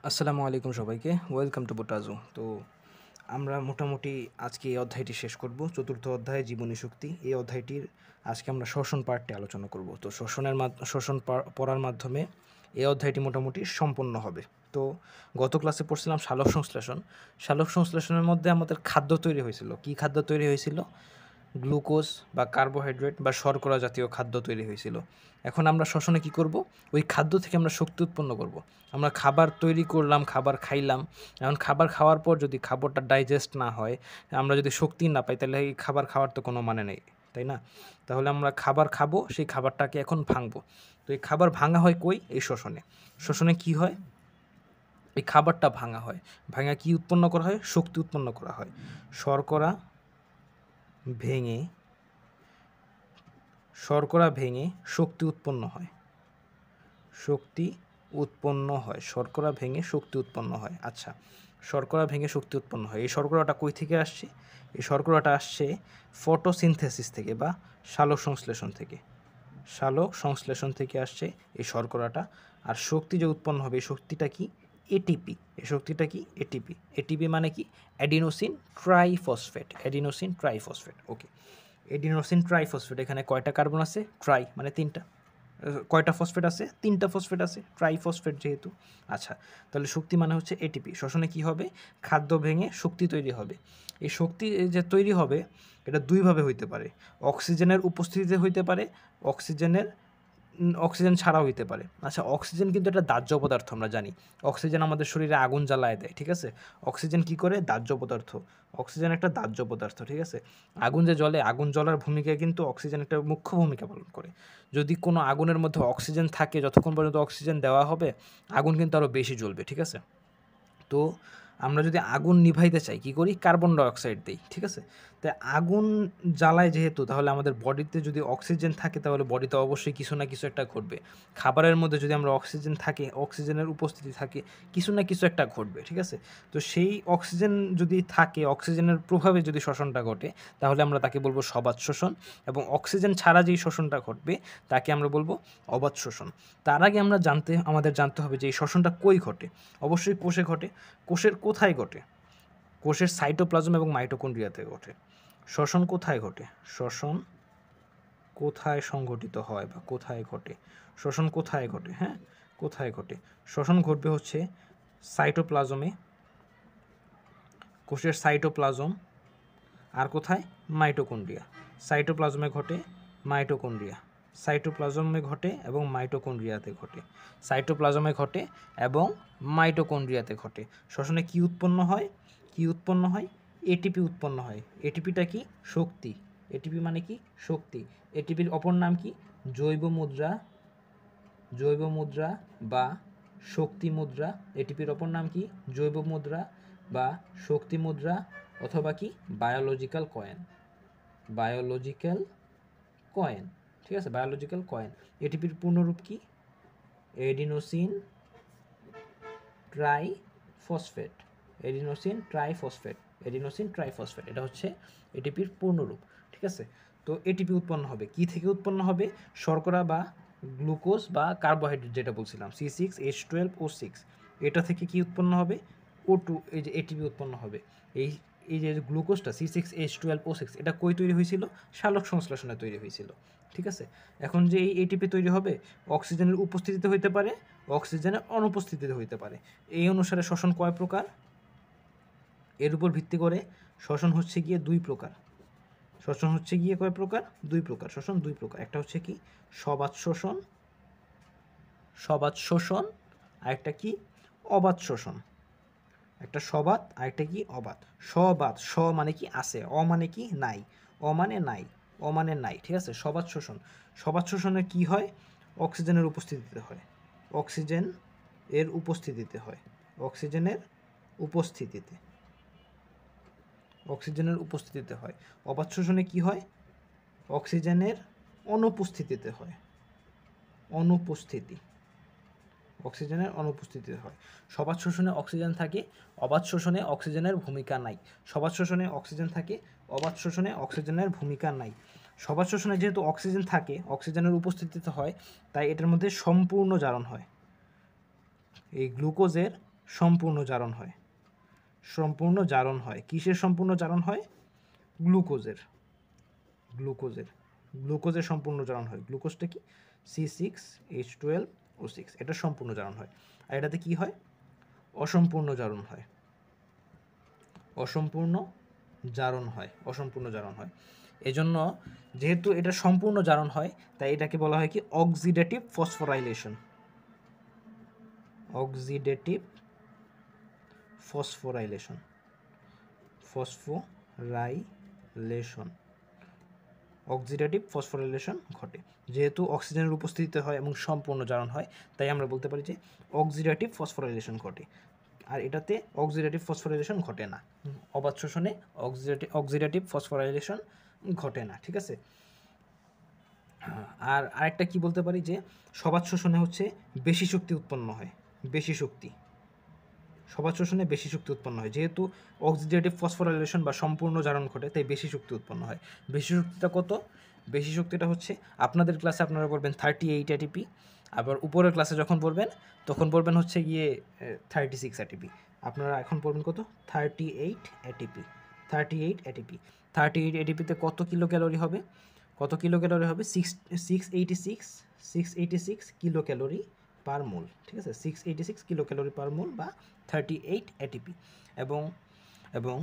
আসসালামু আলাইকুম সবাইকে, ওয়েলকাম টু বোটাজো। তো আমরা মোটামুটি আজকে এই অধ্যায়টি শেষ করব। চতুর্থ অধ্যায় জীবনী শক্তি। এই অধ্যায়টির আজকে আমরা শ্বসন পার্টটি আলোচনা করব। তো শ্বসন পড়ার মাধ্যমে এই অধ্যায়টি মোটামুটি সম্পন্ন হবে। তো গত ক্লাসে পড়ছিলাম সালোক সংশ্লেষণ। সালোক সংশ্লেষণের মধ্যে আমাদের খাদ্য তৈরি হয়েছিল। কি খাদ্য তৈরি হয়েছিল? গ্লুকোজ বা কার্বোহাইড্রেট বা শর্করা জাতীয় খাদ্য তৈরি হয়েছিল। এখন আমরা শ্বসনে কি করব? ওই খাদ্য থেকে আমরা শক্তি উৎপন্ন করব। আমরা খাবার তৈরি করলাম, খাবার খাইলাম। এখন খাবার খাওয়ার পর যদি খাবারটা ডাইজেস্ট না হয়, আমরা যদি শক্তি না পাই, তাহলে এই খাবার খাওয়ার তো কোনো মানে নেই, তাই না? তাহলে আমরা খাবার খাবো, সেই খাবারটাকে এখন ভাঙবো। তো এই খাবার ভাঙা হয় কই? এই শ্বসনে। শ্বসনে কি হয়? এই খাবারটা ভাঙা হয়। ভাঙা কি উৎপন্ন করা হয়? শক্তি উৎপন্ন করা হয়। শর্করা ভেঙে শক্তি উৎপন্ন হয়। শর্করা ভেঙে শক্তি উৎপন্ন হয়। আচ্ছা, শর্করা ভেঙে শক্তি উৎপন্ন হয়। এই শর্করাটা কই থেকে আসছে? এই শর্করাটা আসছে ফটোসিনথেসিস থেকে বা সালোক সংশ্লেষণ থেকে আসছে এই শর্করাটা। আর শক্তি যে উৎপন্ন হবে, এই শক্তিটা কি? এটিপি। এই শক্তিটা কি? এটিপি। এটিপি মানে কি? Adenosine triphosphate. Okay, adenosine triphosphate. এখানে কয়টা কার্বন আছে? ট্রাই মানে তিনটা। কয়টা ফসফেট আছে? তিনটা ফসফেট আছে, ট্রাইফসফেট যেহেতু। আচ্ছা, তাহলে শক্তি মানে হচ্ছে এটিপি। শ্বসনে কি হবে? খাদ্য ভেঙে শক্তি তৈরি হবে। এই শক্তি যে তৈরি হবে, এটা দুইভাবে হইতে পারে। অক্সিজেনের উপস্থিতিতে হইতে পারে, অক্সিজেন ছাড়াও হইতে পারে। আচ্ছা, অক্সিজেন কিন্তু একটা দাহ্য পদার্থ, আমরা জানি। অক্সিজেন আমাদের শরীরে আগুন জ্বালায় দেয়, ঠিক আছে? অক্সিজেন কি করে? দাহ্য পদার্থ। অক্সিজেন একটা দাহ্য পদার্থ, ঠিক আছে? আগুন যে জ্বলে, আগুন জ্বলার ভূমিকায় কিন্তু অক্সিজেন একটা মুখ্য ভূমিকা পালন করে। যদি কোনো আগুনের মধ্যে অক্সিজেন থাকে, যতক্ষণ পর্যন্ত অক্সিজেন দেওয়া হবে, আগুন কিন্তু আরও বেশি জ্বলবে, ঠিক আছে? তো আমরা যদি আগুন নিভাইতে চাই, কী করি? কার্বন ডাইঅক্সাইড দিই, ঠিক আছে? তাই আগুন জ্বালায় যেহেতু, তাহলে আমাদের বডিতে যদি অক্সিজেন থাকে, তাহলে বডিতে অবশ্যই কিছু না কিছু একটা ঘটবে। খাবারের মধ্যে যদি আমরা অক্সিজেনের উপস্থিতি থাকে, কিছু না কিছু একটা ঘটবে, ঠিক আছে? তো সেই অক্সিজেন যদি থাকে, অক্সিজেনের প্রভাবে যদি শ্বসনটা ঘটে, তাহলে আমরা তাকে বলবো সবাত শোষণ। এবং অক্সিজেন ছাড়া যেই শ্বসনটা ঘটবে, তাকে আমরা বলবো অবাত শোষণ। তার আগে আমাদের জানতে হবে যে এই শ্বসনটা কই ঘটে। অবশ্যই কোষে ঘটে। কোষের কোথায় ঘটে? কোষের সাইটোপ্লাজম এবং মাইটোকন্ড্রিয়াতে ঘটে। শ্বসন কোথায় ঘটে? শ্বসন কোথায় সংঘটিত হয় বা কোথায় ঘটে? শ্বসন কোথায় ঘটে? হ্যাঁ, কোথায় ঘটে? শ্বসন ঘটবে হচ্ছে সাইটোপ্লাজমে, কোষের সাইটোপ্লাজম। আর কোথায়? মাইটোকন্ড্রিয়া। সাইটোপ্লাজমে ঘটে, মাইটোকন্ড্রিয়া। সাইটোপ্লাজমে ঘটে এবং মাইটোকন্ড্রিয়াতে ঘটে। সাইটোপ্লাজমে ঘটে এবং মাইটোকন্ড্রিয়াতে ঘটে। শ্বসনে কি উৎপন্ন হয়? এটিপি উৎপন্ন হয়। এটিপিটা কি? শক্তি। এটিপি মানে কি? শক্তি। এটিপির অপর নাম কি? জৈব মুদ্রা বা শক্তি মুদ্রা। এটিপির অপর নাম কি? জৈব মুদ্রা বা শক্তি মুদ্রা, অথবা কি? বায়োলজিক্যাল কয়েন, ঠিক আছে? Biological coin. এটিপির পূর্ণরূপ কি? Adenosine triphosphate. এটা হচ্ছে এটিপির পূর্ণরূপ, ঠিক আছে? তো এটিপি উৎপন্ন হবে কি থেকে? উৎপন্ন হবে শর্করা বা গ্লুকোজ বা কার্বোহাইড্রেট, যেটা বলছিলাম C6H12O6। এটা থেকে কি উৎপন্ন হবে? O2। এই যে এটিপি উৎপন্ন হবে। এই যে গ্লুকোজটা C6H12O6, এটা কই তৈরি হয়েছিল? সালোক সংশ্লেষণে তৈরি হয়েছিল, ঠিক আছে? এখন যে এই এটিপি তৈরি হবে, অক্সিজেনের উপস্থিতিতে হইতে পারে, অক্সিজেনের অনুপস্থিতিতে হইতে পারে। এই অনুসারে শ্বসন কয় প্রকার? এর উপর ভিত্তি করে শ্বসন হচ্ছে গিয়ে দুই প্রকার। শ্বসন দুই প্রকার। একটা হচ্ছে কি? সবাত শোষণ। আরেকটা কি? অবাত শোষণ। একটা সবাত, আরেকটা কি? অবাত। সবাত, স মানে কি? আছে। অ মানে কি? নাই। অ মানে নাই, ঠিক আছে? সবাত শোষণে কি হয়? অক্সিজেনের উপস্থিতিতে হয়। অক্সিজেনের উপস্থিতিতে হয়। অবাত শোষণে কি হয়? অক্সিজেনের অনুপস্থিতিতে হয়। সবাত শোষণে অক্সিজেন থাকে, অবাত শোষণে অক্সিজেনের ভূমিকা নাই। সবাত শোষণে অক্সিজেন থাকে, অবাত শোষণে অক্সিজেনের ভূমিকা নাই। সবাত শোষণে যেহেতু অক্সিজেন থাকে, অক্সিজেনের উপস্থিতিতে হয়, তাই এটার মধ্যে সম্পূর্ণ জারণ হয়। এই গ্লুকোজের সম্পূর্ণ জারণ হয়। সম্পূর্ণ জারণ হয় কিসের সম্পূর্ণ জারণ হয়? গ্লুকোজের। গ্লুকোজের সম্পূর্ণ জারণ হয়। গ্লুকোজটা কি? C6H12O6, এটা সম্পূর্ণ জারণ হয়। আর এটাতে কি হয়? অসম্পূর্ণ জারণ হয়। অসম্পূর্ণ জারণ হয়। এজন্য যেহেতু এটা সম্পূর্ণ জারণ হয়, তাই এটাকে বলা হয় কি? Oxidative phosphorylation. Oxidative phosphorylation oxidative phosphorylation ঘটে। যেহেতু অক্সিজেনের উপস্থিতিতে হয় এবং সম্পূর্ণ জারণ হয়, তাই আমরা বলতে পারি যে অক্সিডেটিভ ফসফোরাইলেশন ঘটে। আর এটাতে অক্সিডেটিভ ফসফোরাইলেশন ঘটে না। অবাত শোষণে অক্সিডেটিভ ফসফোরাইলেশন ঘটে না, ঠিক আছে। আর আরেকটা কি বলতে পারি যে সবাত শোষণে হচ্ছে বেশি শক্তি উৎপন্ন হয়। সবাত শোষণে বেশি শক্তি উৎপন্ন হয়। যেহেতু অক্সিডেটিভ ফসফোরাইলেশন বা সম্পূর্ণ জারণ ঘটে, তাই বেশি শক্তি উৎপন্ন হয়। বেশি শক্তিটা কত? বেশি শক্তিটা হচ্ছে আপনাদের ক্লাসে আপনারা পড়বেন 38 ATP, আবার উপরের ক্লাসে যখন পড়বেন তখন পড়বেন হচ্ছে গিয়ে 36 ATP। আপনারা এখন পড়বেন কত? 38 ATP। 38 ATPতে কত কিলো ক্যালোরি হবে? 686 কিলো ক্যালোরি পার মোল, ঠিক আছে। 686 কিলো ক্যালোরি পার মোল বা 38 ATP। এবং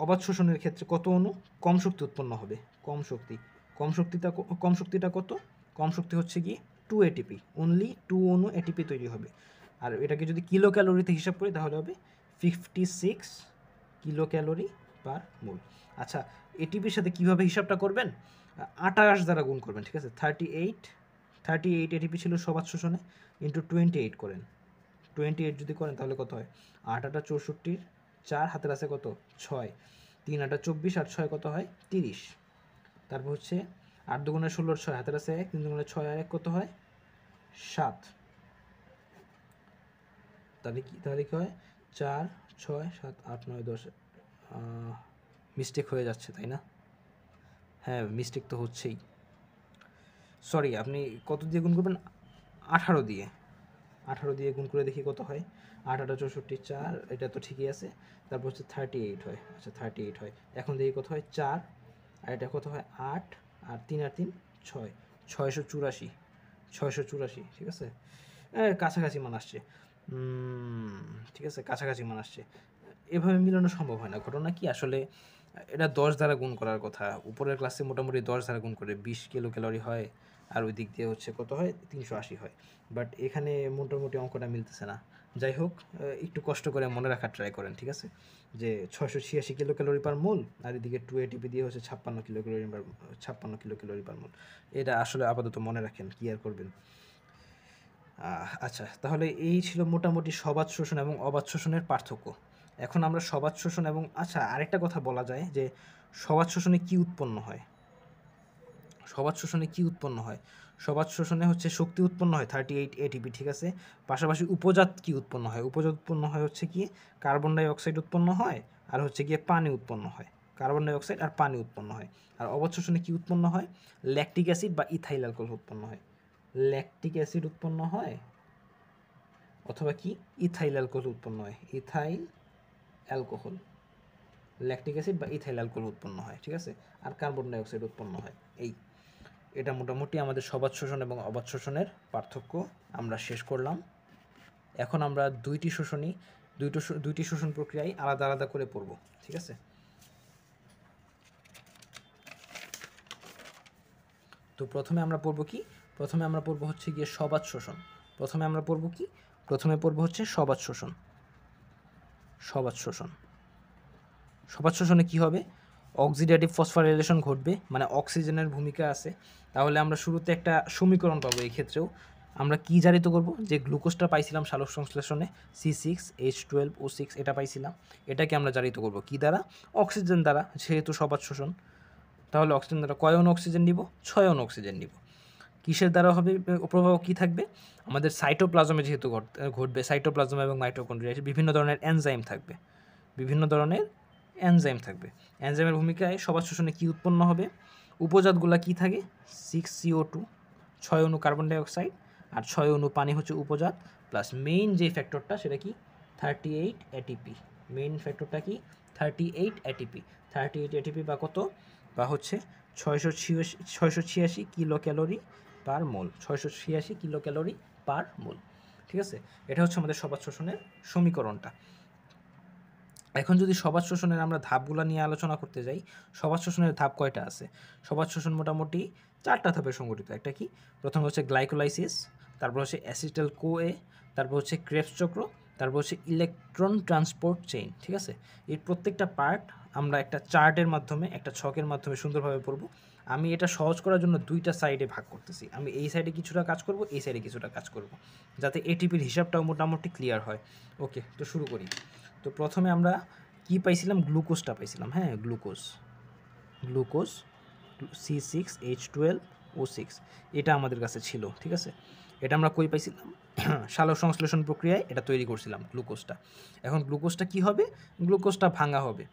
অবাত শোষণের ক্ষেত্রে কত অণু? কম শক্তি উৎপন্ন হবে। কম শক্তিটা কত? কম শক্তি হচ্ছে কি 2 ATP। অনলি 2 অণু ATP তৈরি হবে। আর এটাকে যদি কিলো ক্যালোরিতে হিসাব করি তাহলে হবে 56 কিলো ক্যালোরি পার মোল। আচ্ছা, এটিপির সাথে কিভাবে হিসাবটা করবেন? 28 দ্বারা গুণ করবেন, ঠিক আছে। 38 ATP ছিল সবাত শোষণে, ইন্টু 28 করেন। 28 যদি করেন তাহলে কত হয়? 8 8 64, 4 হাতের আছে কত? 6, 3 8 24, আর 6 কত হয়? 30। তারপর হচ্ছে 8 2 16, 6 হাতের আছে 1, 3 2 6 আর 1 কত হয়? 7। তাহলে কি হয়? 4 6 7 8 9 10। মিস্টেক হয়ে যাচ্ছে, তাই না? হ্যাঁ, মিস্টেক তো হচ্ছেই। সরি, আপনি কত দিয়ে গুণ করবেন? 18 দিয়ে। 18 দিয়ে গুণ করে দেখি কত হয়। 8 8 64, 4, এটা তো ঠিকই আছে। তারপর হচ্ছে 38 হয়। আচ্ছা, 38 হয়। এখন দেখি কত হয়? 4, আর এটা কত হয়? 8, আর 3 আর 3 6, 684, ঠিক আছে। কাছাকাছি মান আসছে। ঠিক আছে, কাছাকাছি মান আসছে। এভাবে মিলানো সম্ভব হয় না। ঘটনা কি আসলে? এটা 10 দ্বারা গুণ করার কথা। উপরের ক্লাসে মোটামুটি 10 দ্বারা গুণ করে 20 কিলো ক্যালোরি হয়, আর ওই দিক দিয়ে হচ্ছে কত হয়? 380 হয়। বাট এখানে মোটামুটি অঙ্কটা মিলতেছে না। যাই হোক, একটু কষ্ট করে মনে রাখার ট্রাই করেন, ঠিক আছে। যে 686 কিলো ক্যালোরি পার মোল, আর এদিকে 2 ATP দিয়ে হচ্ছে 56 কিলো ক্যালোরি পার মোল। এটা আসলে আপাতত মনে রাখেন, কি আর করবেন। আচ্ছা, তাহলে এই ছিল মোটামুটি সবাত শোষণ এবং অবাত শোষণের পার্থক্য। এখন আমরা সবাত শোষণ এবং আচ্ছা, আরেকটা কথা বলা যায় যে সবাত শোষণে কি উৎপন্ন হয়? সবাত শোষণে হচ্ছে শক্তি উৎপন্ন হয় 38 ATP, ঠিক আছে। পাশাপাশি উপজাত কি উৎপন্ন হয়? উপজাত উৎপন্ন হয় হচ্ছে কি কার্বন ডাই অক্সাইড উৎপন্ন হয়, আর হচ্ছে গিয়ে পানি উৎপন্ন হয়। কার্বন ডাই অক্সাইড আর পানি উৎপন্ন হয়। আর অবাত শোষণে কি উৎপন্ন হয়? ল্যাকটিক অ্যাসিড বা ইথাইল অ্যালকোহল উৎপন্ন হয়। ল্যাকটিক অ্যাসিড উৎপন্ন হয় অথবা কি ইথাইল অ্যালকোহল উৎপন্ন হয়। ইথাইল অ্যালকোহল, ল্যাকটিক অ্যাসিড বা ইথাইল অ্যালকোহল উৎপন্ন হয়, ঠিক আছে। আর কার্বন ডাই অক্সাইড উৎপন্ন হয়। এটা মোটামুটি আমাদের সবাত শোষণ এবং অবাত শোষণের পার্থক্য আমরা শেষ করলাম। এখন আমরা দুইটি শোষণ প্রক্রিয়ায় আলাদা আলাদা করে পড়ব, ঠিক আছে। তো প্রথমে আমরা পড়ব কি? প্রথমে আমরা পড়ব হচ্ছে গিয়ে সবাত শোষণ। প্রথমে পড়ব হচ্ছে সবাত শোষণ। সবাত শোষণে কি হবে? অক্সিডেটিভ ফসফোরাইলেশন ঘটবে, মানে অক্সিজেনের ভূমিকা আছে। তাহলে আমরা শুরুতে একটা সমীকরণ পাবো। এই ক্ষেত্রেও আমরা কি জারিত করব? যে গ্লুকোজটা পাইছিলাম সালোক সংশ্লেষণে C6H12O6, এটা পাইছিলাম। এটাকে আমরা জারিত করব কি দ্বারা? অক্সিজেন দ্বারা, যেহেতু সবাত শোষণ। তাহলে অক্সিজেন দ্বারা কয় অণু অক্সিজেন নিব? 6 অণু অক্সিজেন নিব। কিসের দ্বারা হবে প্রভাব? কি থাকবে? আমাদের সাইটোপ্লাজমে যেহেতু ঘটবে, সাইটোপ্লাজম এবং মাইটোকন্ড্রিয়া, বিভিন্ন ধরনের এনজাইম থাকবে। এনজাইমের ভূমিকায় সবাত শোষণে কি উৎপন্ন হবে? উপজাতগুলা কি থাকে? 6CO2, 6 অণু কার্বন ডাই অক্সাইড, আর 6 অণু পানি হচ্ছে উপজাত, প্লাস মেইন যে ফ্যাক্টরটা সেটা কি? 38 এটিপি। মেইন ফ্যাক্টরটা কি 38 এটিপি। 38 এটিপি বা কত, বা হচ্ছে 686 কিলো ক্যালোরি পার মোল, 686 কিলো ক্যালোরি পার মোল। ঠিক আছে, এটা হচ্ছে আমাদের সবাত শোষণের সমীকরণটা। এখন যদি সবাত শোষণের আমরা ধাপগুলো নিয়ে আলোচনা করতে যাই, সবাত শোষণের ধাপ কয়টা আছে? সবাত শোষণ মোটামুটি 4টা ধাপে সংগঠিত। একটা কি, প্রথম হচ্ছে গ্লাইকোলাইসিস, তারপর হচ্ছে অ্যাসিটাইল কোএ, তারপর হচ্ছে ক্রেবস চক্র, তারপর হচ্ছে ইলেকট্রন ট্রান্সপোর্ট চেইন। ঠিক আছে, এই প্রত্যেকটা পার্ট আমরা একটা চার্টের মাধ্যমে, একটা ছকের মাধ্যমে সুন্দরভাবে পড়ব। আমি এটা সহজ করার জন্য 2টা সাইডে ভাগ করতেছি। আমি এই সাইডে কিছুটা কাজ করব, এই সাইডে কিছুটা কাজ করব, যাতে এটিপির হিসাবটাও মোটামুটি ক্লিয়ার হয়। ওকে, তো শুরু করি। তো প্রথমে আমরা কি পাইছিলাম, গ্লুকোজটা পাইছিলাম। হ্যাঁ, গ্লুকোজ C6H12O6 এটা আমাদের কাছে ছিল। ঠিক আছে, এটা আমরা কই পাইছিলাম? সালোক সংশ্লেষণ প্রক্রিয়ায় এটা তৈরি করছিলাম গ্লুকোজটা। এখন গ্লুকোজটা কি হবে? গ্লুকোজটা ভাঙা হবে।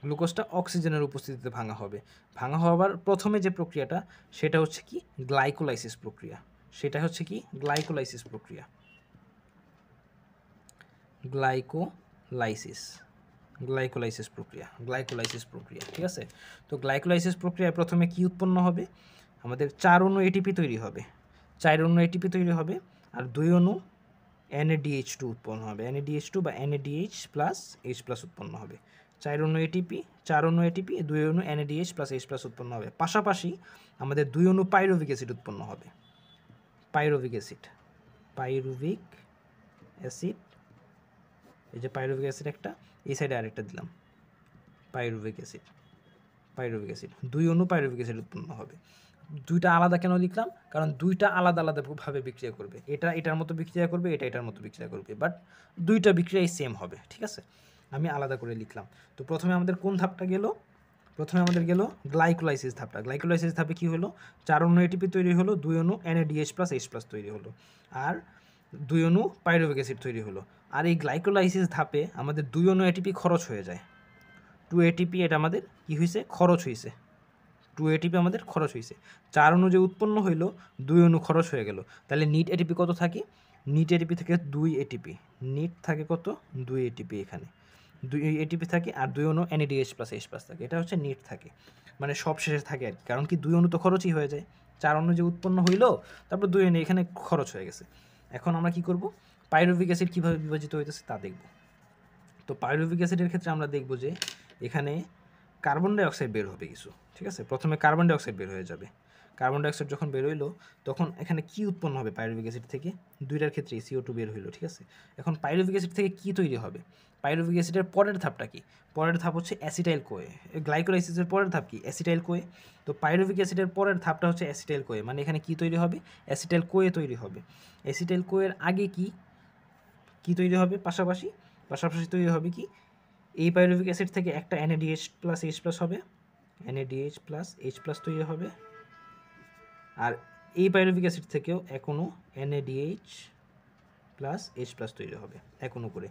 গ্লুকোজটা অক্সিজেনের উপস্থিতিতে ভাঙা হবে। ভাঙা হওয়ার প্রথমে যে প্রক্রিয়াটা, সেটা হচ্ছে কি গ্লাইকোলাইসিস প্রক্রিয়া। সেটা হচ্ছে কি গ্লাইকোলাইসিস প্রক্রিয়া। গ্লাইকোলাইসিস প্রক্রিয়া। ঠিক আছে, তো গ্লাইকোলাইসিস প্রক্রিয়ায় প্রথমে কি উৎপন্ন হবে? আমাদের 4 অণু এটিপি তৈরি হবে, 4 অণু এটিপি তৈরি হবে, আর 2 অণু NADH2 উৎপন্ন হবে। NADH2 বা NADH প্লাস H প্লাস উৎপন্ন হবে। 4 অণু এটিপি, 4 অণু এটিপি, 2 অণু NADH প্লাস H প্লাস উৎপন্ন হবে। পাশাপাশি আমাদের 2 অণু পাইরুভিক অ্যাসিড উৎপন্ন হবে। পাইরুভিক অ্যাসিড, এই যে পাইরুভিক অ্যাসিড একটা, এই সাইডে আরেকটা দিলাম, পাইরুভিক অ্যাসিড। 2 অণু পাইরুভিক অ্যাসিড উৎপন্ন হবে। 2টা আলাদা কেন লিখলাম? কারণ 2টা আলাদা আলাদাভাবে বিক্রিয়া করবে। এটা এটার মতো বিক্রিয়া করবে, এটা এটার মতো বিক্রিয়া করবে, বাট 2টা বিক্রিয়াই সেম হবে। ঠিক আছে, আমি আলাদা করে লিখলাম। তো প্রথমে আমাদের কোন ধাপটা গেল? প্রথমে আমাদের গেল গ্লাইকোলাইসিস ধাপটা। গ্লাইকোলাইসিস ধাপে কী হলো? 4 অণু এটিপি তৈরি হলো, 2 অণু NADH প্লাস H প্লাস তৈরি হলো, আর 2 অণু পাইরুভিক অ্যাসিড তৈরি হলো। আর এই গ্লাইকোলাইসিস ধাপে আমাদের 2 অণু এটিপি খরচ হয়ে যায়। 2 এটিপি এটা আমাদের কী হয়েছে? খরচ হয়েছে। 2 এটিপি আমাদের খরচ হয়েছে। 4 অণু যে উৎপন্ন হইলো, 2 অণু খরচ হয়ে গেল। তাহলে নিট এটিপি কত থাকে? নিট এটিপি থেকে 2 এটিপি। নিট থাকে কত? 2 এটিপি। এখানে 2 এটিপি থাকে, আর 2 অণু NADH প্লাস H প্লাস থাকে। এটা হচ্ছে নিট থাকে, মানে সব শেষে থাকে আর কি। কারণ কি 2 অণু তো খরচই হয়ে যায়। 4 অণু যে উৎপন্ন হইলো, তারপর 2 অণু এখানে খরচ হয়ে গেছে। এখন আমরা কি করব? পাইরুভিক অ্যাসিড কীভাবে বিভাজিত হইতেছে তা দেখব। তো পাইরুভিক অ্যাসিডের ক্ষেত্রে আমরা দেখব যে এখানে কার্বন ডাইঅক্সাইড বের হবে কিছু। ঠিক আছে, প্রথমে কার্বন ডাইঅক্সাইড বের হয়ে যাবে। কার্বন ডাইঅক্সাইড যখন বের হইলো, তখন এখানে কি উৎপন্ন হবে? পাইরুভিক অ্যাসিড থেকে 2টার ক্ষেত্রেই CO2 বের হইলো। ঠিক আছে, এখন পাইরুভিক অ্যাসিড থেকে কি তৈরি হবে? পাইরুভিক অ্যাসিডের পরের ধাপটা কি? পরের ধাপ হচ্ছে অ্যাসিটাইল কোয়ে। গ্লাইকোলাইসিসের পরের ধাপ কি? Acetyl CoA. তো পাইরুভিক অ্যাসিডের পরের ধাপটা হচ্ছে অ্যাসিটাইল কোয়ে, মানে এখানে কি তৈরি হবে? অ্যাসিটাইল কোয়ে তৈরি হবে। অ্যাসিটাইল কোয়ের আগে কি তৈরি হবে? পাশাপাশি তৈরি হবে কি? এই পাইরুভিক অ্যাসিড থেকে একটা NADH প্লাস H প্লাস হবে, NADH প্লাস H প্লাস তৈরি হবে, আর এই পাইরুভিক অ্যাসিড থেকেও এক অণু NADH প্লাস H প্লাস তৈরি হবে, এক অণু করে।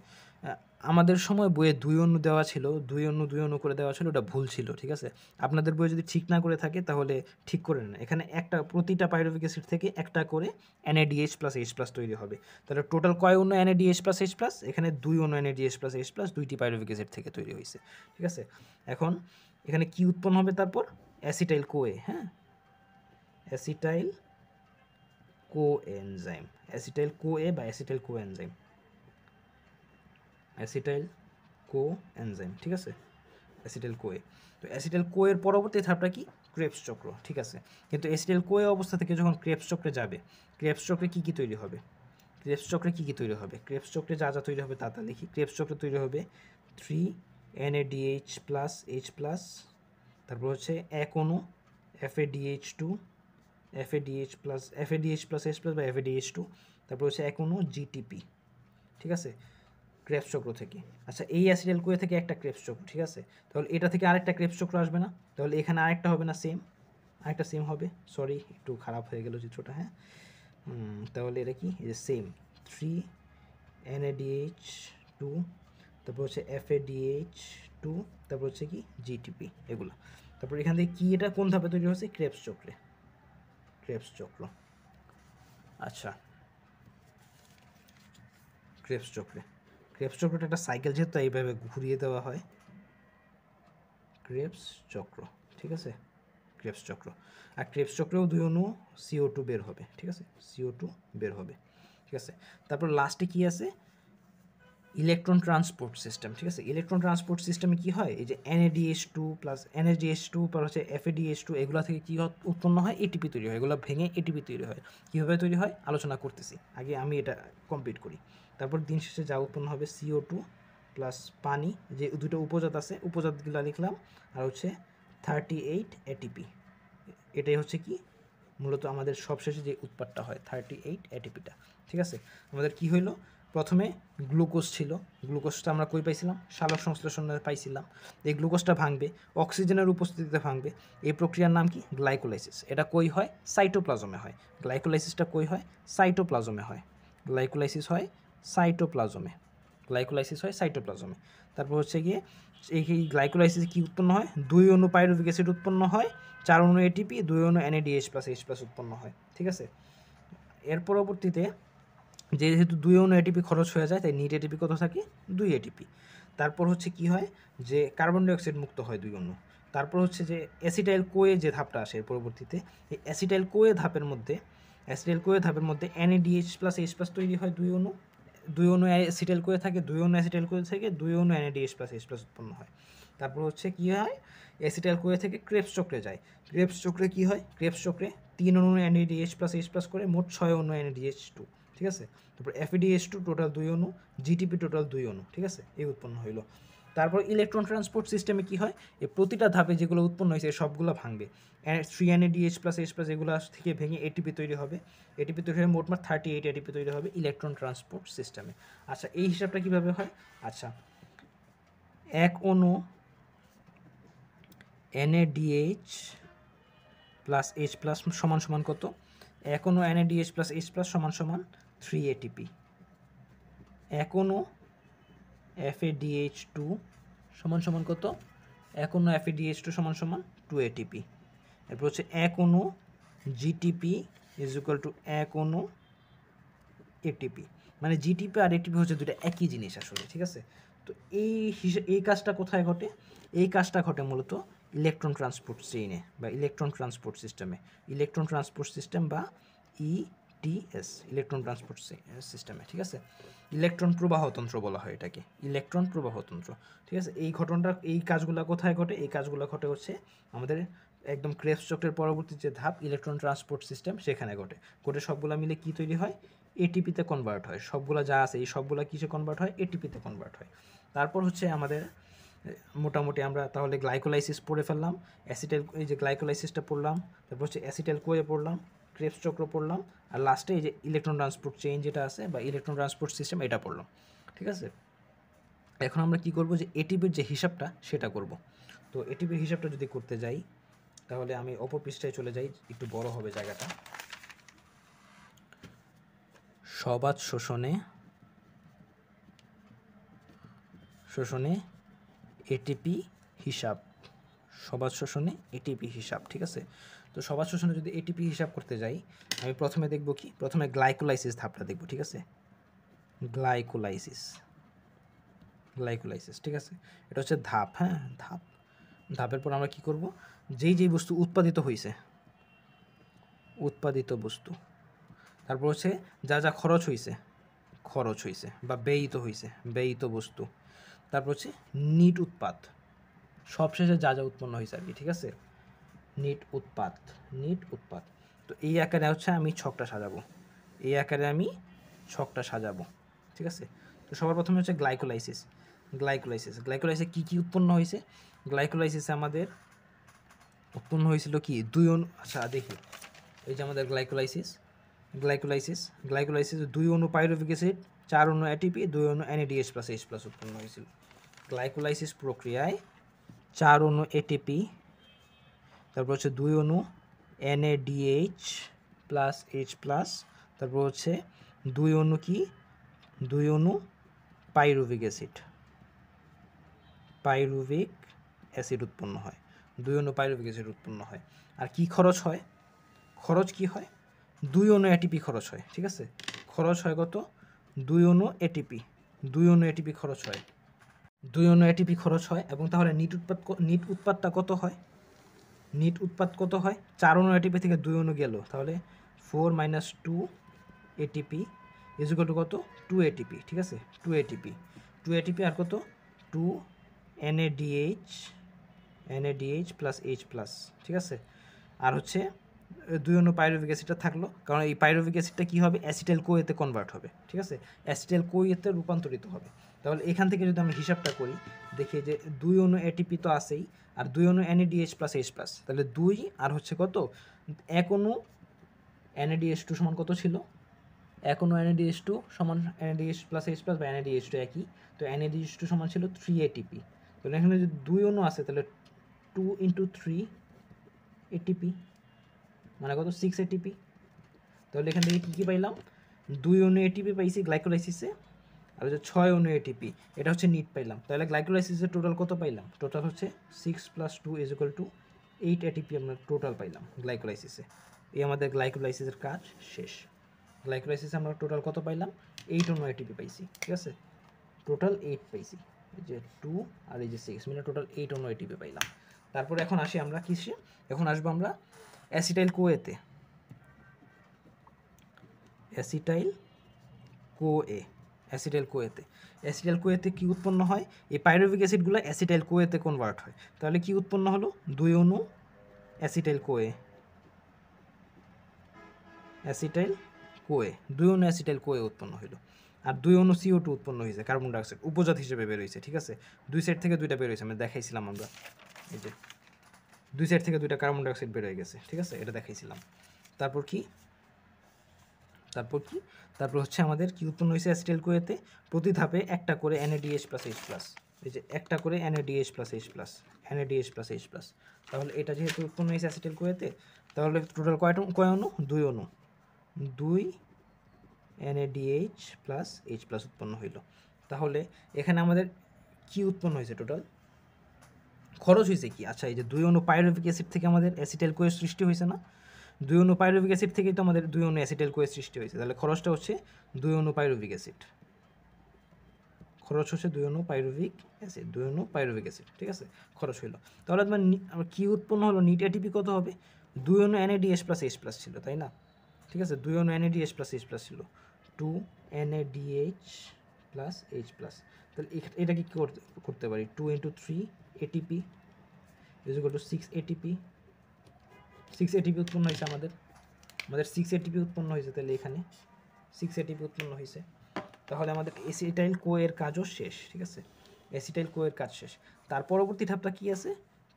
আমাদের সময় বইয়ে 2 অণু দেওয়া ছিল, 2 অণু করে দেওয়া ছিল, ওটা ভুল ছিল। ঠিক আছে, আপনাদের বইয়ে যদি ঠিক না করে থাকে তাহলে ঠিক করে নেন। এখানে প্রতিটা পাইরুভিক অ্যাসিড থেকে একটা করে NADH প্লাস H প্লাস তৈরি হবে। তাহলে টোটাল কয় অণু NADH প্লাস H প্লাস? এখানে 2 অণু NADH প্লাস H প্লাস 2টি পাইরুভিক অ্যাসিড থেকে তৈরি হয়েছে। ঠিক আছে, এখন এখানে কি উৎপন্ন হবে? তারপর অ্যাসিটাইল কোয়ে। হ্যাঁ, অ্যাসিটাইল কোএনজাইম, অ্যাসিটাইল কোএ বা অ্যাসিটাইল কোএনজাইম, ঠিক আছে, অ্যাসিটাইল কোএ। তো অ্যাসিটাইল কোয়ের পরবর্তী ধাপটা কি? ক্রেবস চক্র। ঠিক আছে, কিন্তু অ্যাসিটাইল কোএ অবস্থা থেকে যখন ক্রেবস চক্রে যাবে, ক্রেবস চক্রে কী তৈরি হবে? ক্রেবস চক্রে যা তৈরি হবে তা লিখি। ক্রেবস চক্রে তৈরি হবে 3 NADH প্লাস H প্লাস, তারপর হচ্ছে এক অণু FADH2 প্লাস H প্লাস বা FADH2, তারপর হচ্ছে এক অণু GTP। ঠিক আছে, ক্রেবস চক্র থেকে। আচ্ছা, এই অ্যাসিটাইল কোয়ে থেকে একটা ক্রেবস চক্র। ঠিক আছে, তাহলে এটা থেকে আরেকটা ক্রেবস চক্র আসবে না? তাহলে এখানে আরেকটা হবে না? আরেকটা সেম হবে। সরি, একটু খারাপ হয়ে গেল চিত্রটা। হ্যাঁ, তাহলে এটা কি? এই যে সেম 3 NADH2, তারপর হচ্ছে FADH2, তারপর হচ্ছে কি GTP, এগুলো। তারপর এখান থেকে কি, এটা কোন ধাপে তৈরি হচ্ছে? ক্রেবস চক্র। আচ্ছা, ক্রেবস চক্রে। ক্রেবস চক্রটা একটা সাইকেল, যেহেতু এইভাবে ঘুরিয়ে দেওয়া হয়, ক্রেবস চক্র, ঠিক আছে, ক্রেবস চক্র। আর ক্রেবস চক্রেও 2 অণু CO2 বের হবে, ঠিক আছে, CO2 বের হবে, ঠিক আছে। তারপর লাস্টে কি আছে, ইলেকট্রন ট্রান্সপোর্ট সিস্টেম, ঠিক আছে। ইলেকট্রন ট্রান্সপোর্ট সিস্টেমে কি হয়, এই যে NADH2 প্লাস NADH2 পর হচ্ছে FADH2, এগুলো থেকে কি উৎপন্ন হয়, ATP তৈরি হয়, এগুলো ভেঙে ATP তৈরি হয়। কীভাবে তৈরি হয় আলোচনা করতেছি, আগে আমি এটা কমপ্লিট করি। তারপর দিন শেষে যা উৎপন্ন হবে CO2 প্লাস পানি, যে দুটো উপজাত আছে, উপজাতগুলো লিখলাম, আর হচ্ছে 38 ATP। এটাই হচ্ছে কি মূলত আমাদের সবশেষে যে উৎপাদটা হয় 38 ATPটা, ঠিক আছে। আমাদের কি হইলো, প্রথমে গ্লুকোজ ছিল, গ্লুকোজটা আমরা কই পাইছিলাম, সালোক সংশ্লেষণে পাইছিলাম। এই গ্লুকোজটা ভাঙবে, অক্সিজেনের উপস্থিতিতে ভাঙবে, এই প্রক্রিয়ার নাম কি, গ্লাইকোলাইসিস। এটা কই হয়, সাইটোপ্লাজমে হয়। গ্লাইকোলাইসিসটা কই হয়, সাইটোপ্লাজমে হয়। গ্লাইকোলাইসিস হয় সাইটোপ্লাজমে, গ্লাইকোলাইসিস হয় সাইটোপ্লাজমে। তারপর হচ্ছে গিয়ে এই গ্লাইকোলাইসিসে কি উৎপন্ন হয়, 2 অণু পাইরুভিক অ্যাসিড উৎপন্ন হয়, 4 অণু ATP, 2 অণু NADH প্লাস H+ উৎপন্ন হয়, ঠিক আছে। এর পরবর্তীতে যেহেতু 2 অণু ATP খরচ হয়ে যায়, তাই নিট ATP কত থাকে, 2 ATP। তারপর হচ্ছে কি হয়, যে কার্বন ডাইঅক্সাইড মুক্ত হয় 2 অণু। তারপর হচ্ছে যে অ্যাসিটাইল কোয়ে যে ধাপটা আসে এর পরবর্তীতে, এই অ্যাসিটাইল কোয়ে ধাপের মধ্যে NADH প্লাস H+ তৈরি হয় 2 অণু, 2 অণু অ্যাসিটাইল কোয়ে থাকে, 2 অণু অ্যাসিটাইল কোয়ে থেকে 2 অণু NADH প্লাস H+ উৎপন্ন হয়। তারপর হচ্ছে কি হয়, অ্যাসিটাইল কোয়ে থেকে ক্রেবস চক্রে যায়। ক্রেবস চক্রে কি হয়, ক্রেবস চক্রে 3 অণু NADH প্লাস H+ করে মোট 6 অণু NADH2, ঠিক আছে। তারপর FADH2 টোটাল 2 অণু, GTP টোটাল 2 অণু, ঠিক আছে, এই উৎপন্ন হইলো। তারপর ইলেকট্রন ট্রান্সপোর্ট সিস্টেমে কি হয়, এই প্রতিটা ধাপে যেগুলো উৎপন্ন হয়েছে সবগুলো ভাঙবে, 3 NADH প্লাস H+ এগুলো থেকে ভেঙে ATP তৈরি হবে, ATP তৈরি হয়ে মোটমাট 38 ATP তৈরি হবে ইলেকট্রন ট্রান্সপোর্ট সিস্টেমে। আচ্ছা, এই হিসাবটা কীভাবে হয়, আচ্ছা, এক অণু NADH প্লাস H+ সমান সমান কত, এক অণু NADH প্লাস H+ সমান সমান 3 ATP, এক অণু FADH2 সমান সমান কত, এক অণু FADH2 সমান সমান 2 ATP। এরপর হচ্ছে এক অণু GTP ইজ ইকুয়াল টু এক অণু ATP, মানে GTP আর ATP হচ্ছে দুটো একই জিনিস আসলে, ঠিক আছে। তো এই কাজটা কোথায় ঘটে, এই কাজটা ঘটে মূলত ইলেকট্রন ট্রান্সপোর্ট চেইনে বা ইলেকট্রন ট্রান্সপোর্ট সিস্টেমে, ইলেকট্রন ট্রান্সপোর্ট সিস্টেম বা ETS, ইলেকট্রন ট্রান্সপোর্ট সিস্টেমে, ঠিক আছে। ইলেকট্রন প্রবাহতন্ত্র বলা হয় এটাকে, ইলেকট্রন প্রবাহতন্ত্র, ঠিক আছে। এই ঘটনাটা, এই কাজগুলো কোথায় ঘটে, এই কাজগুলো ঘটে হচ্ছে আমাদের একদম ক্রেবস চক্রের পরবর্তী যে ধাপ ইলেকট্রন ট্রান্সপোর্ট সিস্টেম, সেখানে ঘটে সবগুলো মিলে কি তৈরি হয়, ATPতে কনভার্ট হয়, সবগুলো যা আছে এই সবগুলো কিসে কনভার্ট হয়, ATPতে কনভার্ট হয়। তারপর হচ্ছে আমাদের মোটামুটি আমরা তাহলে গ্লাইকোলাইসিস পড়ে ফেললাম, অ্যাসিটাইল, এই যে গ্লাইকোলাইসিসটা পড়লাম, তারপর হচ্ছে অ্যাসিটাইল কোয়ে পড়লাম, ক্রেবস চক্র পড়লাম, আর লাস্টে এই যে ইলেকট্রন ট্রান্সপোর্ট চেইন যেটা আছে বা ইলেকট্রন ট্রান্সপোর্ট সিস্টেম, এটা পড়লাম, ঠিক আছে। এখন আমরা কি করব, যে ATPর যে হিসাবটা সেটা করব। তো ATPর হিসাবটা যদি করতে যাই, তাহলে আমি অপর পৃষ্ঠায় চলে যাই, একটু বড় হবে জায়গাটা। সবাত শোষণে ATP হিসাব, সবাত শোষণে ATP হিসাব, ঠিক আছে। তো সবাত শোষণে যদি ATP হিসাব করতে যাই, আমি প্রথমে দেখব কি, প্রথমে গ্লাইকোলাইসিস ধাপটা দেখব, ঠিক আছে, গ্লাইকোলাইসিস, ঠিক আছে। এটা হচ্ছে ধাপ, হ্যাঁ, ধাপের পর আমরা কি করব, যেই বস্তু উৎপাদিত হয়েছে, উৎপাদিত বস্তু, তারপর হচ্ছে যা খরচ হয়েছে বা ব্যয়িত বস্তু, তারপর হচ্ছে নিট উৎপাদ, সবশেষে যা উৎপন্ন হয়েছে আর কি, ঠিক আছে, নিট উৎপাদ। তো এই আকারে হচ্ছে আমি ছকটা সাজাবো, ঠিক আছে। তো সবার প্রথমে হচ্ছে গ্লাইকোলাইসিসে কি উৎপন্ন হয়েছে, গ্লাইকোলাইসিসে আমাদের উৎপন্ন হয়েছিল কি, 2 অণু, আচ্ছা দেখি, এই যে আমাদের গ্লাইকোলাইসিস 2 অণু পাইরুভিক অ্যাসিড, 4 অণু ATP, 2 অণু NADH প্লাস H+ উৎপন্ন হয়েছিল। গ্লাইকোলাইসিস প্রক্রিয়ায় 4 অণু ATP, তারপর হচ্ছে 2 অণু NADH প্লাস H+, তারপর হচ্ছে 2 অণু কি, 2 অণু পাইরুভিক অ্যাসিড উৎপন্ন হয়, 2 অণু পাইরুভিক অ্যাসিড উৎপন্ন হয়। আর কি খরচ হয়, 2 অণু ATP খরচ হয়, ঠিক আছে। খরচ হয় কত, 2 অণু ATP, 2 অণু এটিপি খরচ হয়, 2 অণু এটিপি খরচ হয়। এবং তাহলে নিট উৎপাদটা কত হয়? নিট উৎপাদ কত হয়? 4 অণু এটিপি থেকে 2 অণু গেল, তাহলে 4 - 2 এটিপি ইজ ইকুয়াল টু কত? 2 এটিপি। ঠিক আছে, 2 এটিপি, 2 এটিপি আর কত? 2 NADH প্লাস H প্লাস। ঠিক আছে, আর হচ্ছে 2 অণু পাইরুভিক অ্যাসিডটা থাকলো, কারণ এই পাইরুভিক অ্যাসিডটা কী হবে? অ্যাসিটাইল কোয়েতে কনভার্ট হবে। ঠিক আছে, অ্যাসিটাইল কোয়েতে রূপান্তরিত হবে। তাহলে এখান থেকে যদি আমরা হিসাবটা করি, দেখি যে 2 অণু এটিপি তো আছেই, আর 2 অণু NADH প্লাস H প্লাস, তাহলে 2 আর হচ্ছে কত? 1 অণু NADH2 সমান কত ছিল? 1 অণু NADH2 সমান NADH প্লাস H প্লাস বা NADH2 একই, তো NADH2 সমান ছিল 3 ATP। তাহলে এখানে যদি 2 অণু আছে, তাহলে 2 × 3 ATP মানে কত? 6 ATP। তাহলে এখান থেকে কী পাইলাম? 2 অণু এটিপি পাইছি গ্লাইকোলাইসিসে, আর হচ্ছে 6 অণু এটিপি, এটা হচ্ছে নিট পাইলাম। তাহলে গ্লাইকোলাইসিসের টোটাল কত পাইলাম? টোটাল হচ্ছে 6 + 2 = 8 ATP আমরা টোটাল পাইলাম গ্লাইকোলাইসিসে। এই আমাদের গ্লাইকোলাইসিসের কাজ শেষ। গ্লাইকোলাইসিসে আমরা টোটাল কত পাইলাম? 8 অণু এটিপি পাইছি। ঠিক আছে, টোটাল 8 পাইছি, এই যে 2 আর এই যে 6 মিলে টোটাল 8 অণু এটিপি পাইলাম। তারপরে এখন আসি আমরা কিসে? এখন আসবো আমরা অ্যাসিটাইল কোয়েতে। অ্যাসিটাইল কোয়েতে কি উৎপন্ন হয়? এই পাইরুভিক অ্যাসিডগুলো অ্যাসিটাইল কোয়েতে কনভার্ট হয়। তাহলে কি উৎপন্ন হলো? 2 অণু অ্যাসিটাইল কোয়ে, 2 অণু অ্যাসিটাইল কোয়ে উৎপন্ন হলো। আর 2 অণু CO2 উৎপন্ন হয়েছে, কার্বন ডাইঅক্সাইড উপজাত হিসেবে বের হয়েছে। ঠিক আছে, 2 সাইড থেকে 2টা বের হয়েছে, আমরা দেখাইছিলাম। আমরা এই যে 2 সাইড থেকে 2টা কার্বন ডাইঅক্সাইড বের হয়ে গেছে। ঠিক আছে, এটা দেখাইছিলাম। তারপর তারপর হচ্ছে আমাদের কি উৎপন্ন হয়েছে অ্যাসিটাইল কোয়েতে? প্রতি ধাপে একটা করে NADH প্লাস H প্লাস, এই যে একটা করে NADH plus H plus, NADH plus H plus. তাহলে এটা যেহেতু উৎপন্ন হয়েছে অ্যাসিটাইল কোয়েতে, তাহলে টোটাল কয় অণু? 2 অণু, 2 NADH প্লাস H প্লাস উৎপন্ন হইল। তাহলে এখানে আমাদের কি উৎপন্ন হয়েছে? টোটাল খরচ হয়েছে কি? আচ্ছা, এই যে 2 অণু পাইরুভিক অ্যাসিড থেকে আমাদের অ্যাসিটাইল কোয়ের সৃষ্টি হয়েছে না? 2 অণু পাইরুভিক অ্যাসিড থেকেই তো আমাদের 2 অণু অ্যাসিটাইল কোয়ের সৃষ্টি হয়েছে। তাহলে খরচটা হচ্ছে 2 অণু পাইরুভিক অ্যাসিড, খরচ হচ্ছে 2 অণু পাইরুভিক অ্যাসিড। ঠিক আছে, খরচ হইলো। তাহলে তোমার কি উৎপন্ন হলো? নিট এটিপি কত হবে? 2 অণু NADH প্লাস H প্লাস ছিল, তাই না? ঠিক আছে, 2 অণু NADH প্লাস H প্লাস ছিল, 2 NADH প্লাস H প্লাস। তাহলে এটা কি করতে পারি? 2 × 3 ATP = 6 ATP। 6 ATP উৎপন্ন হয়েছে আমাদের 6 ATP উৎপন্ন হয়েছে। তাহলে এখানে 6 ATP উৎপন্ন হয়েছে। তাহলে আমাদের অ্যাসিটাইল কোয়ের কাজও শেষ। ঠিক আছে, অ্যাসিটাইল কোয়ের কাজ শেষ। তার পরবর্তী ধাপটা কি আছে?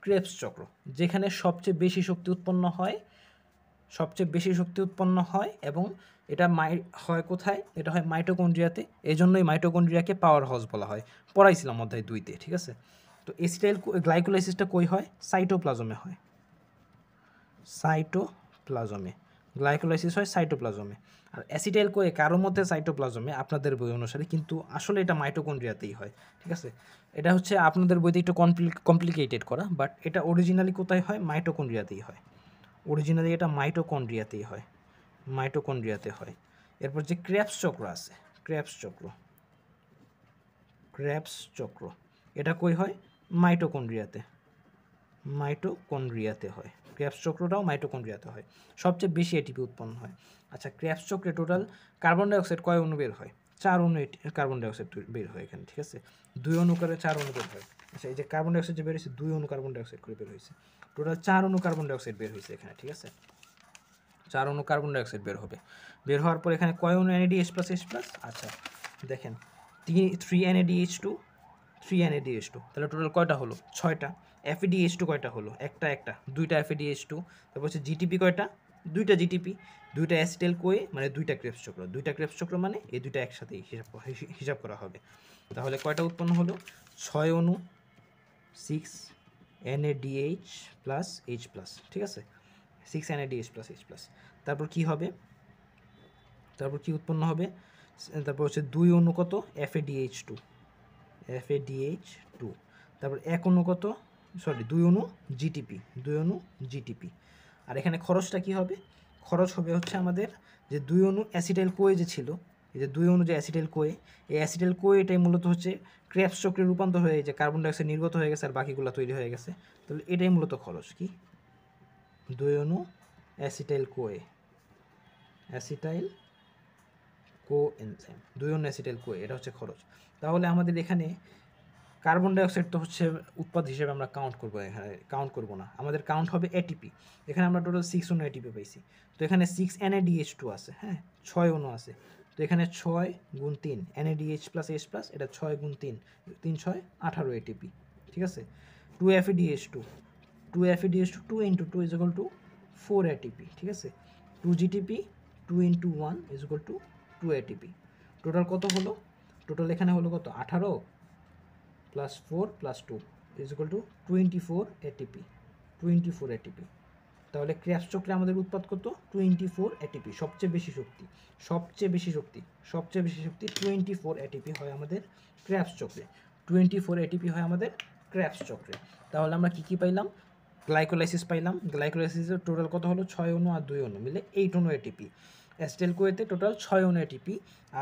ক্রেবস চক্র, যেখানে সবচেয়ে বেশি শক্তি উৎপন্ন হয় এবং এটা হয় কোথায়? এটা হয় মাইটোকন্ড্রিয়াতে। এই জন্যই মাইটোকন্ড্রিয়াকে পাওয়ার হাউস বলা হয়, পড়াইছিলাম অধ্যায় 2-তে। ঠিক আছে, তো অ্যাসিটাইল গ্লাইকোলাইসিসটা কই হয়? সাইটোপ্লাজমে হয়, গ্লাইকোলাইসিস হয় সাইটোপ্লাজমে। আর অ্যাসিটাইল কোয়ে কারোর মধ্যে সাইটোপ্লাজমে আপনাদের বই অনুসারে, কিন্তু আসলে এটা মাইটোকন্ড্রিয়াতেই হয়। ঠিক আছে, এটা হচ্ছে আপনাদের বইতে একটু কমপ্লিকেটেড করা, বাট এটা অরিজিনালি কোথায় হয়? মাইটোকন্ড্রিয়াতেই হয়। এটা মাইটোকন্ড্রিয়াতে হয়। এরপর যে ক্রেবস চক্র আছে, ক্রেবস চক্র এটা কই হয়? মাইটোকন্ড্রিয়াতে হয়। ক্রেবস চক্রটাও মাইটোকন্ড্রিয়াতে হয়, সবচেয়ে বেশি এটিপি উৎপন্ন হয়। আচ্ছা, ক্রেবস চক্রে টোটাল কার্বন ডাইঅক্সাইড কয় অণু বের হয়? 4 অণু কার্বন ডাইঅক্সাইড বের হয় এখানে। ঠিক আছে, 2 অণু করে 4 অণু বের হয়। আচ্ছা, এই যে কার্বন ডাইঅক্সাইড যে বের হয়েছে, 2 অণু কার্বন ডাইঅক্সাইড করে বের হয়েছে, টোটাল 4 অণু কার্বন ডাইঅক্সাইড বের হয়েছে এখানে। ঠিক আছে, 4 অণু কার্বন ডাইঅক্সাইড বের হবে। বের হওয়ার পর এখানে কয় অণু NADH প্লাস H প্লাস? আচ্ছা দেখেন, 3 NADH2, তাহলে টোটাল কয়টা হলো? 6টা। FADH2 কয়টা হলো? একটা, 2টা FADH2। তারপর হচ্ছে GTP কয়টা? 2টা GTP, 2টা অ্যাসিটাইল কোয়ে, মানে 2টা ক্রেবস চক্র, মানে এই 2টা একসাথেই হিসাব করা হবে। তাহলে কয়টা উৎপন্ন হলো? 6 অণু 6 NADH প্লাস H প্লাস। ঠিক আছে, 6 NADH প্লাস H প্লাস। তারপর কি হবে? তারপর কি উৎপন্ন হবে? তারপর হচ্ছে 2 অণু কত? FADH2। তারপর 1 অণু কত? 2 অণু GTP। আর এখানে খরচটা কি হবে? খরচ হবে হচ্ছে আমাদের যে 2 অণু অ্যাসিটাইল কোয়ে যে ছিল, এই যে 2 অণু যে অ্যাসিটাইল কোয়ে, এই অ্যাসিটাইল কোয়ে এটাই মূলত হচ্ছে ক্রেবস চক্রে রূপান্তর হয়ে যে কার্বন ডাইঅক্সাইড নির্গত হয়ে গেছে আর বাকিগুলো তৈরি হয়ে গেছে। তাহলে এটাই মূলত খরচ কি 2 অণু অ্যাসিটাইল কোয়ে, অ্যাসিটাইল কো এনজাইম 2 অণু অ্যাসিটাইল কোয়ে, এটা হচ্ছে খরচ। তাহলে আমাদের এখানে কার্বন ডাইঅক্সাইড তো হচ্ছে উৎপাদ হিসেবে আমরা কাউন্ট করবো, এখানে কাউন্ট করবো না, আমাদের কাউন্ট হবে এটিপি। এখানে আমরা টোটাল 6 অণু এটিপি পাইছি, তো এখানে 6 NADH2 আছে, হ্যাঁ 6 অণু আছে, তো এখানে 6 গুণ 3 NADH প্লাস H প্লাস, এটা 6 গুণ 3 3 6 18 এটিপি, ঠিক আছে। 2 FeDH2, 2 FeDH2 2 into 2 is equal to 4 ATP, ঠিক আছে। 2 GTP 2 into 1 is equal to 2 ATP। Total কত হলো? টোটাল এখানে হলো কত 18 plus 4 plus 2 is equal to 24 ATP, 24 ATP। তাহলে ক্রেবস চক্রে আমাদের উৎপাদ কত 24 ATP, সবচেয়ে বেশি শক্তি, সবচেয়ে বেশি শক্তি, সবচেয়ে বেশি শক্তি 24 ATP হয় আমাদের ক্রেবস চক্রে, 24 ATP হয় আমাদের ক্রেবস চক্রে। তাহলে আমরা কী কী পাইলাম? গ্লাইকোলাইসিস পাইলাম, গ্লাইকোলাইসিসের টোটাল কত হলো 6 অণু আর 2 অণু মিলে 8 অণু ATP। অ্যাসিটাইল কোয়েতে টোটাল 6 অণু ATP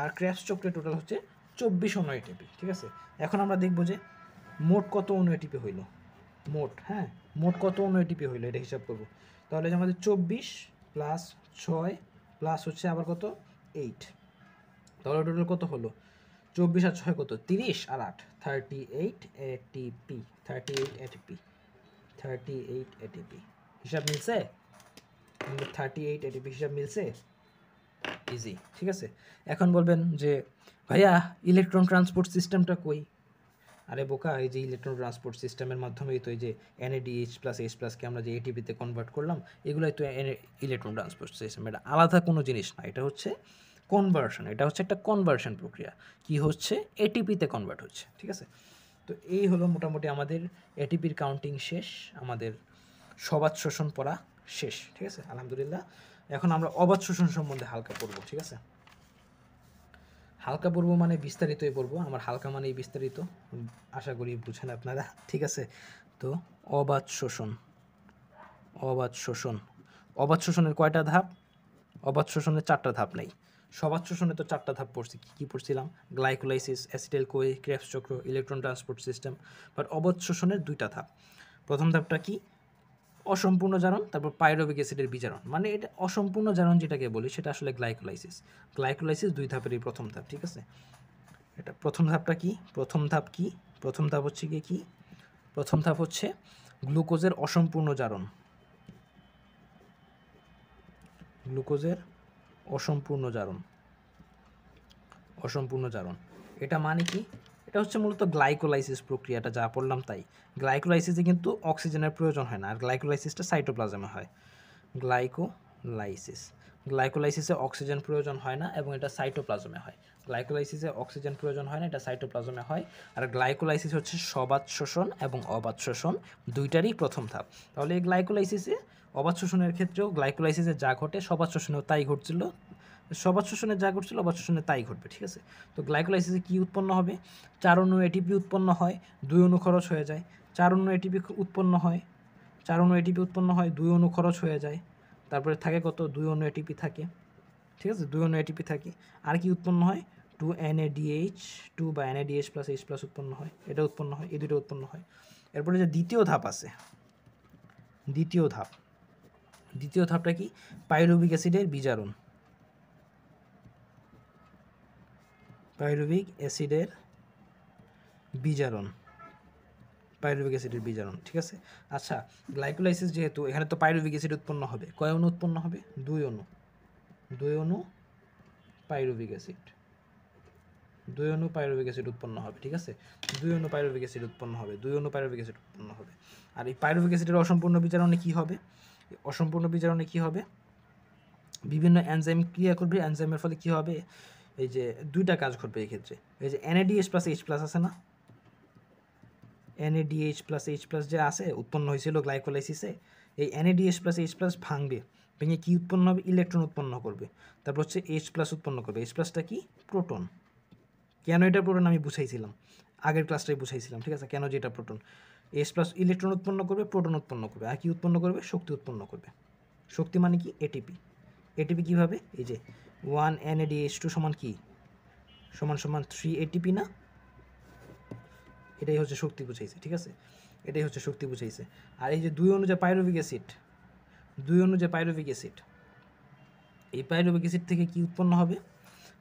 আর ক্রেবস চক্রে টোটাল হচ্ছে 24 অণু ATP, ঠিক আছে। এখন আমরা দেখব যে মোট কত অণু এটিপি হইল, মোট, হ্যাঁ মোট কত অণু এটিপি হইল এটা হিসাব করব। তাহলে যে আমাদের 24 প্লাস 6 প্লাস হচ্ছে আবার কত 8, তাহলে টোটাল কত হলো 24 আর 6 কত 30 আর 8 38 ATP, 38 ATP, 38 ATP হিসাব মিলছে? 38 ATP হিসাব মিলছে, ইজি, ঠিক আছে। এখন বলবেন যে ভাইয়া ইলেকট্রন ট্রান্সপোর্ট সিস্টেমটা কই? আরে বোকা, এই যে ইলেকট্রন ট্রান্সপোর্ট সিস্টেমের মাধ্যমেই তো এই যে NADH প্লাস H প্লাসকে আমরা যে ATPতে কনভার্ট করলাম, এগুলোই তো ইলেকট্রন ট্রান্সপোর্ট সিস্টেম। এটা আলাদা কোনো জিনিস না, এটা হচ্ছে কনভার্সন, এটা হচ্ছে একটা কনভার্সন প্রক্রিয়া। কি হচ্ছে? ATPতে কনভার্ট হচ্ছে, ঠিক আছে। তো এই হলো মোটামুটি আমাদের ATPর কাউন্টিং শেষ, আমাদের সবাত শোষণ পড়া শেষ, ঠিক আছে আলহামদুলিল্লাহ। এখন আমরা অবাত শোষণ সম্বন্ধে হালকা পড়বো, ঠিক আছে। হালকা পড়বো মানে বিস্তারিতই পড়বো, আমার হালকা মানেই বিস্তারিত, আশা করি বুঝেন আপনারা, ঠিক আছে। তো অবাত শোষণ, অবাত শোষণ, অবাত শোষণের কয়টা ধাপ? অবাত শোষণের 4টা ধাপ নেই। সবাত শোষণে তো 4টা ধাপ পড়ছি, কী পড়ছিলাম? গ্লাইকোলাইসিস, অ্যাসিটাইল কোয়ে, ক্রেবস চক্র, ইলেকট্রন ট্রান্সপোর্ট সিস্টেম। বাট অবাত শোষণের 2টা ধাপ। প্রথম ধাপটা কি? অসম্পূর্ণ জারণ, তারপর পাইরুভিক অ্যাসিডের বিজারণ। মানে এটা অসম্পূর্ণ জারণ যেটাকে বলি সেটা আসলে গ্লাইকোলাইসিস। গ্লাইকোলাইসিস 2 ধাপেরই প্রথম ধাপ, ঠিক আছে। এটা প্রথম ধাপটা কি? প্রথম ধাপ কি? প্রথম ধাপ হচ্ছে গিয়ে কি? প্রথম ধাপ হচ্ছে গ্লুকোজের অসম্পূর্ণ জারণ, গ্লুকোজের অসম্পূর্ণ জারণ, অসম্পূর্ণ জারণ। এটা মানে কি? এটা হচ্ছে মূলত গ্লাইকোলাইসিস প্রক্রিয়াটা যা পড়লাম তাই। গ্লাইকোলাইসিসে কিন্তু অক্সিজেনের প্রয়োজন হয় না, আর গ্লাইকোলাইসিসটা সাইটোপ্লাজমে হয়। গ্লাইকোলাইসিস, গ্লাইকোলাইসিসে অক্সিজেন প্রয়োজন হয় না এবং এটা সাইটোপ্লাজমে হয়। গ্লাইকোলাইসিসে অক্সিজেন প্রয়োজন হয় না, এটা সাইটোপ্লাজমে হয়। আর গ্লাইকোলাইসিস হচ্ছে সবাত শোষণ এবং অবাত শোষণ দুইটারই প্রথম ধাপ। তাহলে এই গ্লাইকোলাইসিসে অবাত শোষণের ক্ষেত্রেও গ্লাইকোলাইসিসে যা ঘটে সবাত শোষণেও তাই ঘটছিল, সবাত শোষণে যা ঘটছিল অবাত শোষণে তাই ঘটবে, ঠিক আছে। তো গ্লাইকোলাইসিসে কী উৎপন্ন হবে? 4 অণু এটিপি উৎপন্ন হয়, 2 অণু খরচ হয়ে যায়। 4 অণু এটিপি উৎপন্ন হয়, 4 অণু এটিপি উৎপন্ন হয়, 2 অণু খরচ হয়ে যায়। তারপরে থাকে কত? 2 অণু এটিপি থাকে, ঠিক আছে, 2 অণু এটিপি থাকে। আর কি উৎপন্ন হয়? 2 NADH2 বা NADH প্লাস H প্লাস উৎপন্ন হয়, এটা উৎপন্ন হয়, এই দুটো উৎপন্ন হয়। এরপরে যে দ্বিতীয় ধাপ আছে, দ্বিতীয় ধাপ, দ্বিতীয় ধাপটা কি? পাইরুভিক অ্যাসিডের বিজারণ, পাইরুভিক অ্যাসিডের বিজারণ, পাইরুভিক অ্যাসিডের বিজারণ, ঠিক আছে। আচ্ছা, গ্লাইকোলাইসিস যেহেতু, এখানে তো পাইরুভিক অ্যাসিড উৎপন্ন হবে, কয় অণু উৎপন্ন হবে? 2 অণু, 2 অণু পাইরুভিক অ্যাসিড, 2 অণু পাইরুভিক অ্যাসিড উৎপন্ন হবে, ঠিক আছে। 2 অণু পাইরুভিক অ্যাসিড উৎপন্ন হবে, 2 অণু পাইরুভিক অ্যাসিড উৎপন্ন হবে। আর এই পাইরুভিক অ্যাসিডের অসম্পূর্ণ বিজারণে কী হবে? অসম্পূর্ণ বিজারণে কী হবে? বিভিন্ন এনজাইম ক্রিয়া করবে, এনজাইমের ফলে কী হবে? এই যে 2টা কাজ ঘটবে এই ক্ষেত্রে। এই যে NADH প্লাস H প্লাস আছে না, NADH প্লাস H প্লাস যে আছে উৎপন্ন হয়েছিল গ্লাইকোলাইসিসে, এই NADH প্লাস H প্লাস ভাঙবে, ভেঙে কী উৎপন্ন হবে? ইলেকট্রন উৎপন্ন করবে। তারপর হচ্ছে H প্লাস উৎপন্ন করবে, H প্লাসটা কি? প্রোটন। কেন এটা প্রোটন আমি বুঝাইছিলাম, আগের ক্লাসটাই বুঝাইছিলাম, ঠিক আছে, কেন যে এটা প্রোটন। H প্লাস ইলেকট্রন উৎপন্ন করবে, প্রোটন উৎপন্ন করবে, আর কি উৎপন্ন করবে? শক্তি উৎপন্ন করবে। শক্তি মানে কি? ATP। ATP কীভাবে? এই যে 1 NADH2 সমান কি? সমান সমান 3 ATP না? এটাই হচ্ছে শক্তি বুঝাইছে, ঠিক আছে, এটাই হচ্ছে শক্তি বুঝাইছে। আর এই যে 2 অণু যে পাইরুভিক অ্যাসিড, 2 অণু যে পাইরুভিক অ্যাসিড, এই পাইরুভিক অ্যাসিড থেকে কি উৎপন্ন হবে?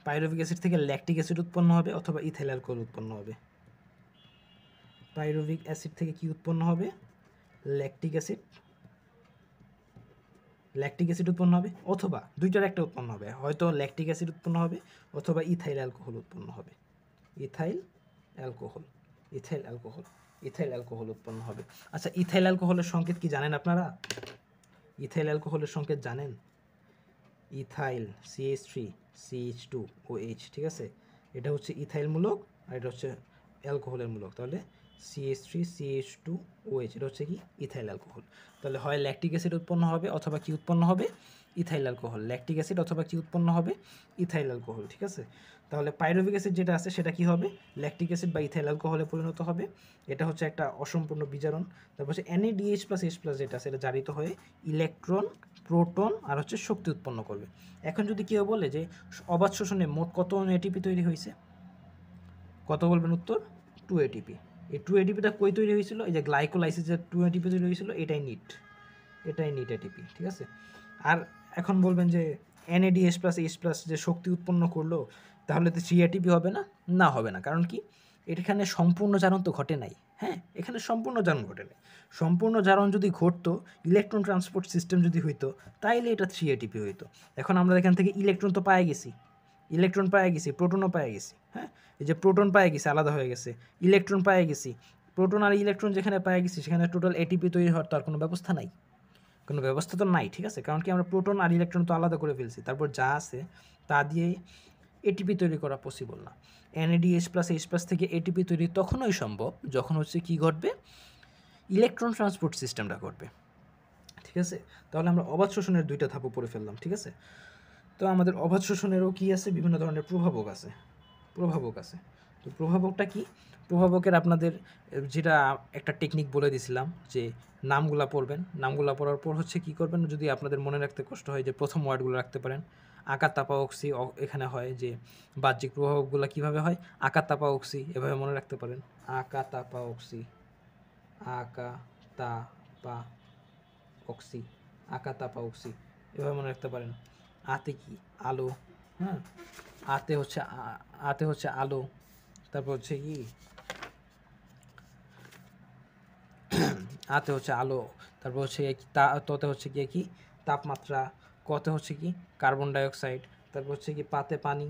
পাইরুভিক অ্যাসিড থেকে ল্যাকটিক অ্যাসিড উৎপন্ন হবে অথবা ইথাইল অ্যালকোহল উৎপন্ন হবে। পাইরুভিক অ্যাসিড থেকে কি উৎপন্ন হবে? ল্যাকটিক অ্যাসিড, ল্যাকটিক অ্যাসিড উৎপন্ন হবে অথবা দুইটার একটা উৎপন্ন হবে, হয়তো ল্যাকটিক অ্যাসিড উৎপন্ন হবে অথবা ইথাইল অ্যালকোহল উৎপন্ন হবে। Ethyl alcohol, ethyl alcohol, ethyl alcohol উৎপন্ন হবে। আচ্ছা, ইথাইল অ্যালকোহলের সংকেত কি জানেন আপনারা? ইথাইল অ্যালকোহলের সংকেত জানেন? ইথাইল CH3CH2OH, ঠিক আছে, এটা হচ্ছে ইথাইল মূলক আর এটা হচ্ছে অ্যালকোহলের মূলক। তাহলে CH3CH2OH এটা হচ্ছে কি? Ethyl alcohol. তাহলে হয় ল্যাকটিক অ্যাসিড উৎপন্ন হবে অথবা কি উৎপন্ন হবে? Ethyl alcohol. ল্যাকটিক অ্যাসিড অথবা কি উৎপন্ন হবে? ইথাইল অ্যালকোহল, ঠিক আছে। তাহলে পাইরুভিক অ্যাসিড যেটা আছে সেটা কি হবে? ল্যাকটিক অ্যাসিড বা ইথাইল অ্যালকোহলে পরিণত হবে। এটা হচ্ছে একটা অসম্পূর্ণ বিজারণ। তারপর হচ্ছে NADH+H+ যেটা আছে এটা জারিত হয়ে ইলেকট্রন, প্রোটন আর হচ্ছে শক্তি উৎপন্ন করবে। এখন যদি কেউ বলে যে অবাধ শোষণে মোট কত ATP তৈরি হয়েছে, কত বলবেন উত্তর? 2 ATP। এই 2 ATPটা কই তৈরি হয়েছিল? এই যে গ্লাইকোলাইসিসের 2 ATP তৈরি হয়েছিল, এটাই নিট, এটাই নিট ATP, ঠিক আছে। আর এখন বলবেন যে NADH+H+ যে শক্তি উৎপন্ন করলো তাহলে তো 3 ATP হবে না? না, হবে না। কারণ কি? এখানে সম্পূর্ণ জারণ তো ঘটে নাই। হ্যাঁ, এখানে সম্পূর্ণ জারণ ঘটে নাই। সম্পূর্ণ জারণ যদি ঘটতো, ইলেকট্রন ট্রান্সপোর্ট সিস্টেম যদি হইতো, তাইলে এটা 3 ATP হইতো। এখন আমরা এখান থেকে ইলেকট্রন তো পায়ে গেছি, ইলেকট্রন পায়ে গেছি, প্রোটনও পায়ে গেছি। হ্যাঁ, এই যে প্রোটন পায়ে গেছি আলাদা হয়ে গেছে, ইলেকট্রন পায়ে গেছি, প্রোটন আর ইলেকট্রন যেখানে পায়ে গেছি সেখানে টোটাল ATP তৈরি হওয়ার তো আর কোনো ব্যবস্থা নাই, কোনো ব্যবস্থা তো নাই, ঠিক আছে। কারণ কি? আমরা প্রোটন আর ইলেকট্রন তো আলাদা করে ফেলছি, তারপর যা আছে তা দিয়ে ATP তৈরি করা পসিবল না। NADH+H+ থেকে ATP তৈরি তখনই সম্ভব যখন হচ্ছে কি ঘটবে? ইলেকট্রন ট্রান্সপোর্ট সিস্টেমটা ঘটবে, ঠিক আছে। তাহলে আমরা অবাধ শোষণের 2টা ধাপও পড়ে ফেললাম, ঠিক আছে। তো আমাদের অবাধ শোষণেরও কি আছে? বিভিন্ন ধরনের প্রভাবক আছে, প্রভাবক আছে। তো প্রভাবকটা কি? প্রভাবকের আপনাদের যেটা একটা টেকনিক বলে দিছিলাম যে নামগুলা পড়বেন, নামগুলা পড়ার পর হচ্ছে কি করবেন, যদি আপনাদের মনে রাখতে কষ্ট হয় যে প্রথম ওয়ার্ডগুলো রাখতে পারেন। আকার তাপা অক্সি এখানে হয় যে বাহ্যিক প্রভাবকগুলো কীভাবে হয়, আকার তাপা অক্সি এভাবে মনে রাখতে পারেন। আকা তাপা অক্সি, আকা তাপা অক্সি, আকা তাপা অক্সি এভাবে মনে রাখতে পারেন। আতে কি? আলো। হ্যাঁ, আতে হচ্ছে আলো। তারপর হচ্ছে কি? আতে হচ্ছে আলো। তারপর হচ্ছে ততে হচ্ছে গিয়ে কি? তাপমাত্রা। কতে হচ্ছে কি? Carbon dioxide. তারপর হচ্ছে কি? পাতে পানি,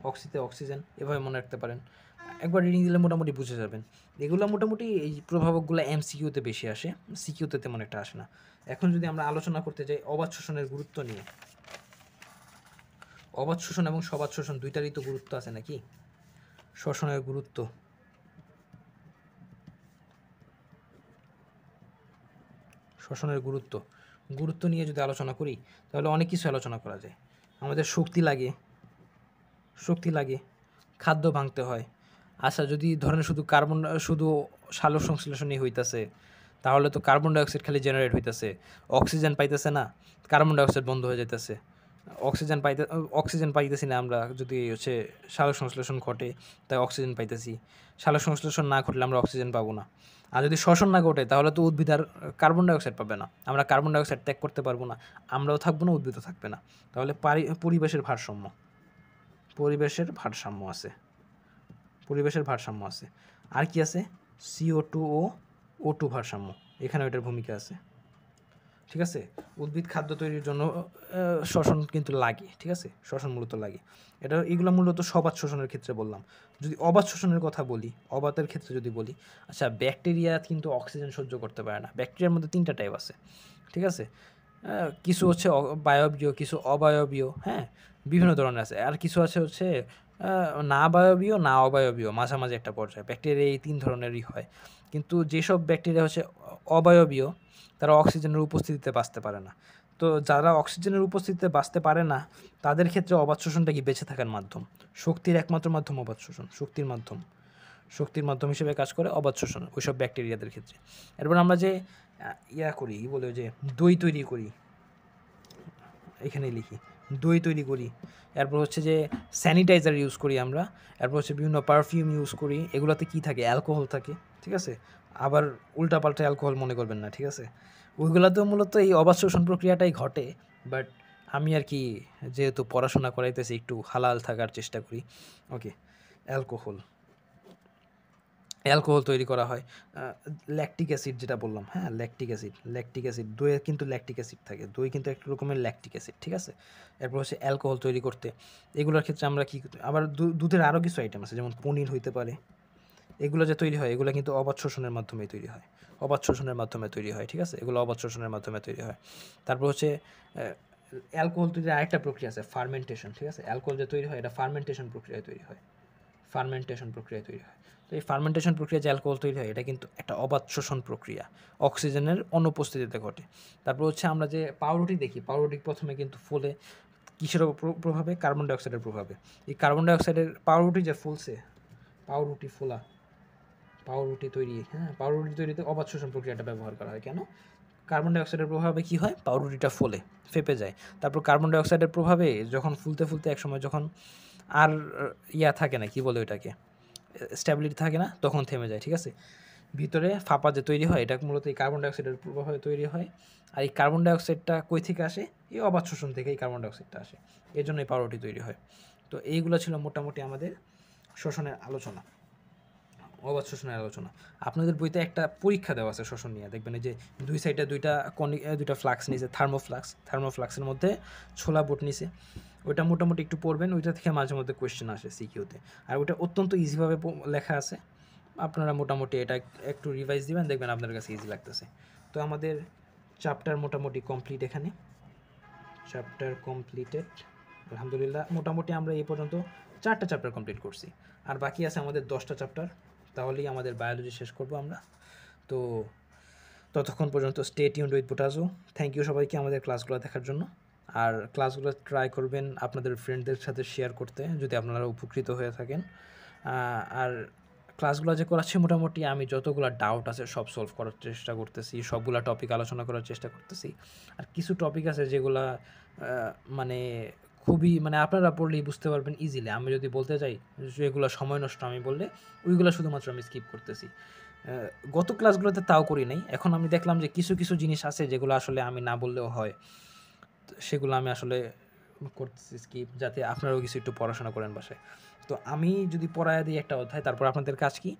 অক্সিতে অক্সিজেন। এভাবে মনে রাখতে পারেন। একবার রিডিং দিলে মোটামুটি বুঝে যাবেন। এগুলো মোটামুটি এই প্রভাবকগুলো MCQতে বেশি আসে, CQতে তেমন একটা আসে না। এখন যদি আমরা আলোচনা করতে যাই অবাধ শোষণের গুরুত্ব নিয়ে, অবাধ শোষণ এবং সবাধ শোষণ দুইটারই তো গুরুত্ব আছে নাকি? শোষণের গুরুত্ব, শোষণের গুরুত্ব নিয়ে যদি আলোচনা করি তাহলে অনেক কিছু আলোচনা করা যায়। আমাদের শক্তি লাগে, খাদ্য ভাঙতে হয়। আচ্ছা, যদি ধরেন শুধু সালোক সংশ্লেষণই হইতাছে তাহলে তো কার্বন ডাইঅক্সাইড খালি জেনারেট হইতাছে, অক্সিজেন পাইতেছে না, কার্বন ডাইঅক্সাইড বন্ধ হয়ে যাইতেছে। অক্সিজেন পাইতেছি না আমরা, যদি হচ্ছে সালোক সংশ্লেষণ ঘটে তাই অক্সিজেন পাইতেছি। সালোক সংশ্লেষণ না ঘটলে আমরা অক্সিজেন পাবো না। আর যদি শ্বসন না ঘটে তাহলে তো উদ্ভিদ আর কার্বন ডাইঅক্সাইড পাবে না, আমরা কার্বন ডাইঅক্সাইড ত্যাগ করতে পারবো না, আমরাও থাকবো না, উদ্ভিদও থাকবে না। তাহলে পরিবেশের ভারসাম্য আছে। আর কি আছে? CO2 ও O2 ভারসাম্য, এখানে ওইটার ভূমিকা আছে, ঠিক আছে। উদ্ভিদ খাদ্য তৈরির জন্য শ্বসন কিন্তু লাগে, ঠিক আছে, শ্বসন মূলত লাগে। এগুলো মূলত সবাধ শোষণের ক্ষেত্রে বললাম। যদি অবাধ শোষণের কথা বলি, অবাধের ক্ষেত্রে যদি বলি, আচ্ছা, ব্যাকটেরিয়া কিন্তু অক্সিজেন সহ্য করতে পারে না। ব্যাকটেরিয়ার মধ্যে 3টা টাইপ আছে, ঠিক আছে। কিছু হচ্ছে বায়বীয়, কিছু অবায়বীয়, হ্যাঁ, বিভিন্ন ধরনের আছে। আর কিছু আছে হচ্ছে না বায়বীয় না অবায়বীয়, মাঝামাঝি একটা পর্যায়ে। ব্যাকটেরিয়া এই 3 ধরনেরই হয়। কিন্তু যেসব ব্যাকটেরিয়া হচ্ছে অবায়বীয় তারা অক্সিজেনের উপস্থিতিতে বাঁচতে পারে না। তো যারা অক্সিজেনের উপস্থিতিতে বাঁচতে পারে না তাদের ক্ষেত্রে অবাধ শোষণটা কি বেঁচে থাকার মাধ্যম, শক্তির একমাত্র মাধ্যম অবাধ শোষণ, শক্তির মাধ্যম হিসেবে কাজ করে অবাধ শোষণ ওইসব ব্যাকটেরিয়াদের ক্ষেত্রে। এরপর আমরা যে বলে যে দই তৈরি করি, এখানে লিখি দই তৈরি করি, এরপর হচ্ছে যে স্যানিটাইজার ইউজ করি আমরা, এরপর হচ্ছে বিভিন্ন পারফিউম ইউজ করি, এগুলোতে কী থাকে, অ্যালকোহল থাকে, ঠিক আছে। আবার উল্টাপাল্টা অ্যালকোহল মনে করবেন না, ঠিক আছে। ওইগুলোতেও মূলত এই অবাধ শোষণ প্রক্রিয়াটাই ঘটে, বাট আমি আর কি যেহেতু পড়াশোনা করাইতেছি একটু হালাল থাকার চেষ্টা করি। ওকে, অ্যালকোহল অ্যালকোহল তৈরি করা হয়। ল্যাকটিক অ্যাসিড যেটা বললাম, হ্যাঁ ল্যাকটিক অ্যাসিড দইয়ে কিন্তু ল্যাকটিক অ্যাসিড থাকে, দই কিন্তু এক রকমের ল্যাকটিক অ্যাসিড, ঠিক আছে। এরপর হচ্ছে অ্যালকোহল তৈরি করতে এগুলোর ক্ষেত্রে আমরা কী, আবার দুধের আরও কিছু আইটেম আছে, যেমন পনির হইতে পারে। এগুলো যে তৈরি হয় এগুলো কিন্তু অবাধ শোষণের মাধ্যমেই তৈরি হয়, অবাধ শোষণের মাধ্যমে তৈরি হয়, ঠিক আছে। এগুলো অবাধ শোষণের মাধ্যমে তৈরি হয়। তারপর হচ্ছে অ্যালকোহল তৈরির আরেকটা প্রক্রিয়া আছে, ফার্মেন্টেশন, ঠিক আছে। অ্যালকোহল যে তৈরি হয় এটা ফার্মেন্টেশন প্রক্রিয়ায় তৈরি হয়, ফার্মেন্টেশন প্রক্রিয়ায় তৈরি হয়। তো এই ফার্মেন্টেশন প্রক্রিয়া যে অ্যালকোহল তৈরি হয় এটা কিন্তু একটা অবাধ শোষণ প্রক্রিয়া, অক্সিজেনের অনুপস্থিতিতে ঘটে। তারপর হচ্ছে আমরা যে পাউরুটি দেখি, পাউরুটি প্রথমে কিন্তু ফুলে কিসের প্রভাবে, কার্বন ডাইঅক্সাইডের প্রভাবে। এই কার্বন ডাইঅক্সাইডের পাউরুটি যে ফুলছে, পাউরুটি ফোলা, পাউরুটি তৈরি, হ্যাঁ পাউরুটি তৈরিতে অবাধ শোষণ প্রক্রিয়াটা ব্যবহার করা হয়। কেন? কার্বন ডাইঅক্সাইডের প্রভাবে কী হয়, পাউরুটিটা ফোলে, ফেপে যায়। তারপর কার্বন ডাইঅক্সাইডের প্রভাবে যখন ফুলতে ফুলতে একসময় যখন আর ইয়া থাকে না, কি বলে ওইটাকে, স্ট্যাবিলিটি থাকে না, তখন থেমে যায়, ঠিক আছে। ভিতরে ফাঁপা যে তৈরি হয় এটা মূলত এই কার্বন ডাইঅক্সাইডের প্রভাবে তৈরি হয়। আর এই কার্বন ডাইঅক্সাইডটা কই থেকে আসে, এই অবাধ শোষণ থেকে এই কার্বন ডাইঅক্সাইডটা আসে, এর জন্য এই পাউরুটি তৈরি হয়। তো এইগুলো ছিল মোটামুটি আমাদের শোষণের আলোচনা, অবাধ শোষণের আলোচনা। আপনাদের বইতে একটা পরীক্ষা দেওয়া আছে শোষণ নিয়ে, দেখবেন এই যে দুই সাইডে দুইটা ফ্লাক্স নিচে, থার্মোফ্লাক্সের মধ্যে ছোলা বুট নিচে, ওইটা মোটামুটি একটু পড়বেন, ওইটা থেকে মাঝে মধ্যে কোয়েশ্চেন আসে সিকিউতে। আর ওইটা অত্যন্ত ইজিভাবে লেখা আছে, আপনারা মোটামুটি এটা একটু রিভাইজ দিবেন, দেখবেন আপনার কাছে ইজি লাগতেছে। তো আমাদের চ্যাপ্টার মোটামুটি কমপ্লিট, এখানে চ্যাপ্টার কমপ্লিটেড আলহামদুলিল্লাহ। মোটামুটি আমরা এই পর্যন্ত 4টা চ্যাপ্টার কমপ্লিট করছি, আর বাকি আছে আমাদের 10টা চ্যাপ্টার, তাহলেই আমাদের বায়োলজি শেষ করব আমরা। তো ততক্ষণ পর্যন্ত স্টে টিউনড উইথ পোটাজো। থ্যাংক ইউ সবাইকে আমাদের ক্লাসগুলো দেখার জন্য। আর ক্লাসগুলো ট্রাই করবেন আপনাদের ফ্রেন্ডদের সাথে শেয়ার করতে যদি আপনারা উপকৃত হয়ে থাকেন। আর ক্লাসগুলো যে করাচ্ছি মোটামুটি আমি যতগুলো ডাউট আছে সব সলভ করার চেষ্টা করতেছি, সবগুলো টপিক আলোচনা করার চেষ্টা করতেছি। আর কিছু টপিক আছে যেগুলা মানে খুবই মানে আপনারা পড়লেই বুঝতে পারবেন ইজিলি, আমি যদি বলতে যাই যেগুলো সময় নষ্ট আমি বললে, ওইগুলো শুধুমাত্র আমি স্কিপ করতেছি। গত ক্লাসগুলোতে তাও করি নাই, এখন আমি দেখলাম যে কিছু কিছু জিনিস আছে যেগুলো আসলে আমি না বললেও হয়, সেগুলো আমি আসলে করতেছি স্কিপ, যাতে আপনারাও কিছু একটু পড়াশোনা করেন বাসায়। তো আমি যদি পড়ায় দিই একটা অধ্যায়, তারপর আপনাদের কাজ কি,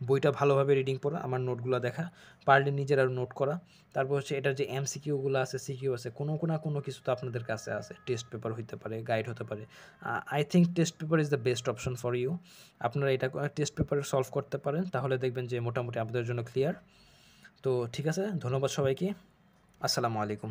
বইটা ভালোভাবে রিডিং পড়া, আমার নোটগুলো দেখা, পারলে নিজেরা নোট করা। তারপর হচ্ছে এটার যে এমসিকিউগুলো আছে, সিকিউ আছে, কোনো না কোনো কিছু তো আপনাদের কাছে আছে, টেস্ট পেপার হতে পারে, গাইড হতে পারে। I think test paper is the best option for you. আপনারা এটা টেস্ট পেপারে সলভ করতে পারেন, তাহলে দেখবেন যে মোটামুটি আপনাদের জন্য ক্লিয়ার। তো ঠিক আছে, ধন্যবাদ সবাইকে, আসসালামু আলাইকুম।